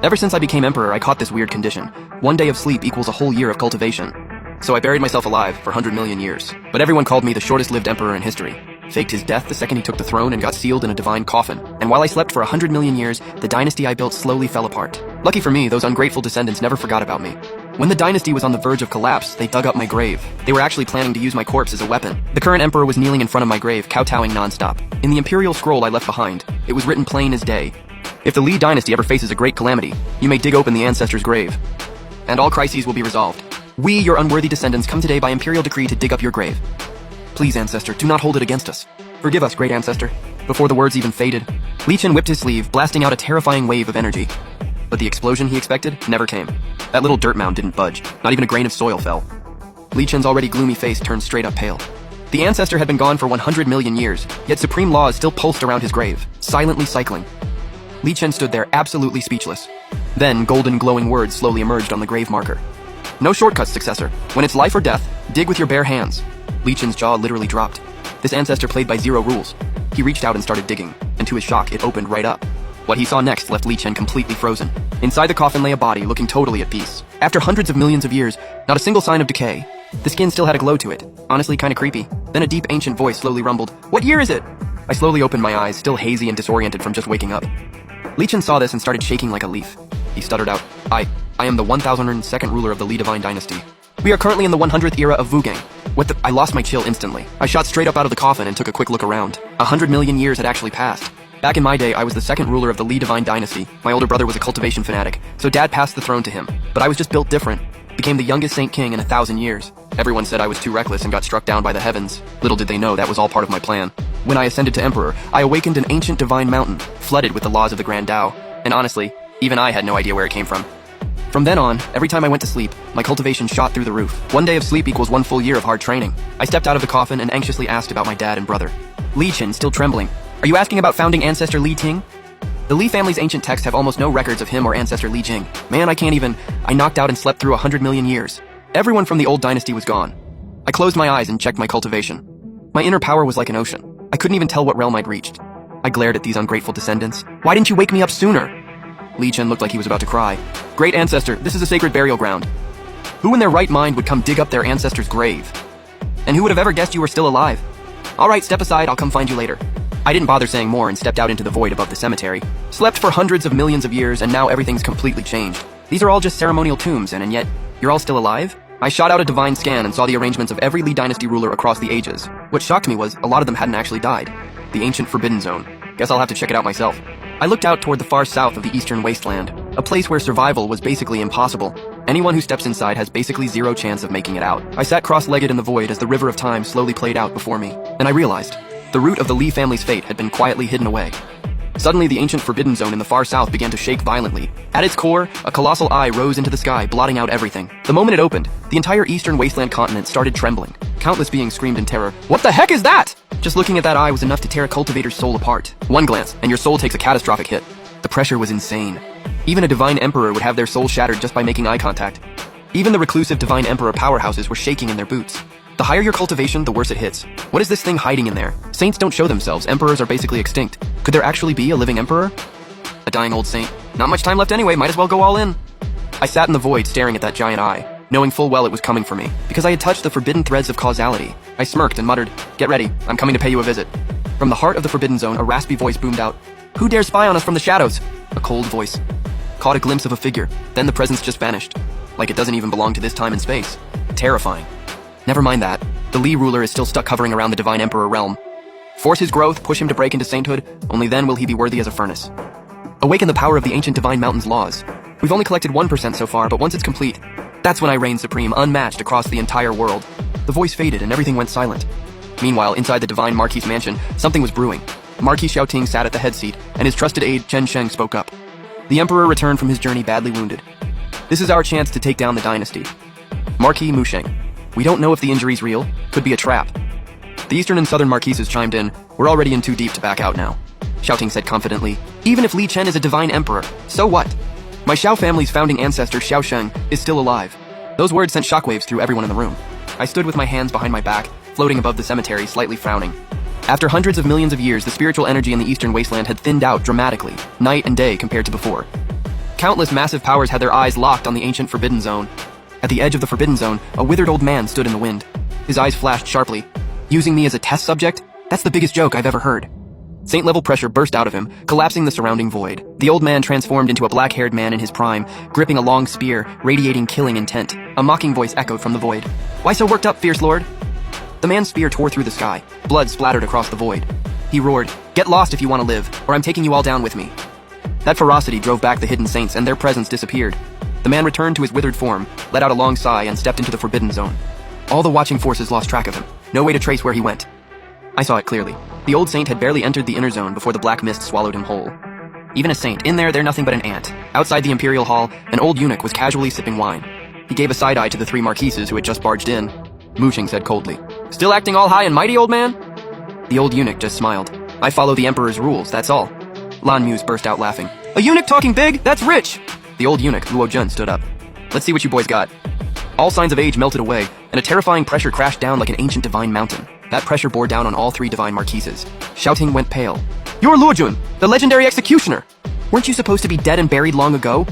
Ever since I became emperor, I caught this weird condition. 1 day of sleep equals a whole year of cultivation. So I buried myself alive for 100 million years. But everyone called me the shortest-lived emperor in history. Faked his death the second he took the throne and got sealed in a divine coffin. And while I slept for 100 million years, the dynasty I built slowly fell apart. Lucky for me, those ungrateful descendants never forgot about me. When the dynasty was on the verge of collapse, they dug up my grave. They were actually planning to use my corpse as a weapon. The current emperor was kneeling in front of my grave, kowtowing nonstop. In the imperial scroll I left behind, it was written plain as day. If the Li dynasty ever faces a great calamity, you may dig open the ancestor's grave, and all crises will be resolved. We, your unworthy descendants, come today by imperial decree to dig up your grave. Please, ancestor, do not hold it against us. Forgive us, great ancestor. Before the words even faded, Li Chen whipped his sleeve, blasting out a terrifying wave of energy. But the explosion he expected never came. That little dirt mound didn't budge. Not even a grain of soil fell. Li Chen's already gloomy face turned straight up pale. The ancestor had been gone for 100 million years, yet supreme laws still pulsed around his grave, silently cycling. Li Chen stood there absolutely speechless. Then, golden glowing words slowly emerged on the grave marker. No shortcuts, successor. When it's life or death, dig with your bare hands. Li Chen's jaw literally dropped. This ancestor played by zero rules. He reached out and started digging, and to his shock, it opened right up. What he saw next left Li Chen completely frozen. Inside the coffin lay a body looking totally at peace. After hundreds of millions of years, not a single sign of decay. The skin still had a glow to it. Honestly, kinda creepy. Then a deep ancient voice slowly rumbled, "What year is it?" I slowly opened my eyes, still hazy and disoriented from just waking up. Li Chen saw this and started shaking like a leaf. He stuttered out, I am the 1002nd ruler of the Li Divine Dynasty. We are currently in the 100th era of Wu Gang. I lost my chill instantly. I shot straight up out of the coffin and took a quick look around. 100 million years had actually passed. Back in my day, I was the second ruler of the Li Divine Dynasty. My older brother was a cultivation fanatic, so dad passed the throne to him. But I was just built different. Became the youngest Saint King in 1,000 years. Everyone said I was too reckless and got struck down by the heavens. Little did they know that was all part of my plan. When I ascended to emperor, I awakened an ancient divine mountain, flooded with the laws of the Grand Tao. And honestly, even I had no idea where it came from. From then on, every time I went to sleep, my cultivation shot through the roof. 1 day of sleep equals 1 full year of hard training. I stepped out of the coffin and anxiously asked about my dad and brother. Li Chen, still trembling. Are you asking about founding ancestor Li Ting? The Li family's ancient texts have almost no records of him or ancestor Li Jing. Man, I knocked out and slept through 100 million years. Everyone from the old dynasty was gone. I closed my eyes and checked my cultivation. My inner power was like an ocean. I couldn't even tell what realm I'd reached. I glared at these ungrateful descendants. Why didn't you wake me up sooner? Li Chen looked like he was about to cry. Great ancestor, this is a sacred burial ground. Who in their right mind would come dig up their ancestor's grave? And who would have ever guessed you were still alive? Alright, step aside, I'll come find you later. I didn't bother saying more and stepped out into the void above the cemetery. Slept for hundreds of millions of years and now everything's completely changed. These are all just ceremonial tombs and yet, you're all still alive? I shot out a divine scan and saw the arrangements of every Li dynasty ruler across the ages. What shocked me was, a lot of them hadn't actually died. The ancient Forbidden Zone. Guess I'll have to check it out myself. I looked out toward the far south of the Eastern Wasteland, a place where survival was basically impossible. Anyone who steps inside has basically zero chance of making it out. I sat cross-legged in the void as the river of time slowly played out before me, and I realized the root of the Li family's fate had been quietly hidden away. Suddenly, the ancient Forbidden Zone in the far south began to shake violently. At its core, a colossal eye rose into the sky, blotting out everything. The moment it opened, the entire Eastern Wasteland continent started trembling. Countless beings screamed in terror, "What the heck is that?" Just looking at that eye was enough to tear a cultivator's soul apart. One glance, and your soul takes a catastrophic hit. The pressure was insane. Even a divine emperor would have their soul shattered just by making eye contact. Even the reclusive divine emperor powerhouses were shaking in their boots. The higher your cultivation, the worse it hits. What is this thing hiding in there? Saints don't show themselves. Emperors are basically extinct. Could there actually be a living emperor? A dying old saint. Not much time left anyway, might as well go all in. I sat in the void staring at that giant eye, knowing full well it was coming for me, because I had touched the forbidden threads of causality. I smirked and muttered, "Get ready, I'm coming to pay you a visit." From the heart of the Forbidden Zone, a raspy voice boomed out, "Who dares spy on us from the shadows?" A cold voice. Caught a glimpse of a figure, then the presence just vanished. Like it doesn't even belong to this time and space. Terrifying. Never mind that. The Li ruler is still stuck hovering around the Divine Emperor realm. Force his growth, push him to break into sainthood, only then will he be worthy as a furnace. Awaken the power of the ancient Divine Mountain's laws. We've only collected 1% so far, but once it's complete, that's when I reign supreme, unmatched across the entire world. The voice faded and everything went silent. Meanwhile, inside the Divine Marquis's mansion, something was brewing. Marquis Xiaoting sat at the head seat, and his trusted aide Chen Sheng spoke up. The Emperor returned from his journey badly wounded. This is our chance to take down the dynasty. Marquis Musheng. We don't know if the injury's real. Could be a trap. The Eastern and Southern Marquises chimed in. We're already in too deep to back out now. Xiaoting said confidently. Even if Li Chen is a divine emperor, so what? My Xiao family's founding ancestor Xiao Sheng is still alive. Those words sent shockwaves through everyone in the room. I stood with my hands behind my back, floating above the cemetery, slightly frowning. After hundreds of millions of years, the spiritual energy in the Eastern Wasteland had thinned out dramatically, night and day compared to before. Countless massive powers had their eyes locked on the ancient Forbidden Zone. At the edge of the Forbidden Zone, a withered old man stood in the wind. His eyes flashed sharply. Using me as a test subject? That's the biggest joke I've ever heard. Saint-level pressure burst out of him, collapsing the surrounding void. The old man transformed into a black-haired man in his prime, gripping a long spear, radiating killing intent. A mocking voice echoed from the void. "Why so worked up, fierce lord?" The man's spear tore through the sky. Blood splattered across the void. He roared, "Get lost if you want to live, or I'm taking you all down with me." That ferocity drove back the hidden saints, and their presence disappeared. The man returned to his withered form, let out a long sigh, and stepped into the Forbidden Zone. All the watching forces lost track of him. No way to trace where he went. I saw it clearly. The old saint had barely entered the inner zone before the black mist swallowed him whole. Even a saint, in there, they're nothing but an ant. Outside the Imperial Hall, an old eunuch was casually sipping wine. He gave a side-eye to the three marquises who had just barged in. Mushing said coldly, "Still acting all high and mighty, old man?" The old eunuch just smiled. "I follow the Emperor's rules, that's all." Lan Muse burst out laughing. "A eunuch talking big? That's rich!" The old eunuch, Luo Jun, stood up. "Let's see what you boys got." All signs of age melted away, and a terrifying pressure crashed down like an ancient divine mountain. That pressure bore down on all three divine marquises. Shouting went pale. "You're Luo Jun, the legendary executioner! Weren't you supposed to be dead and buried long ago?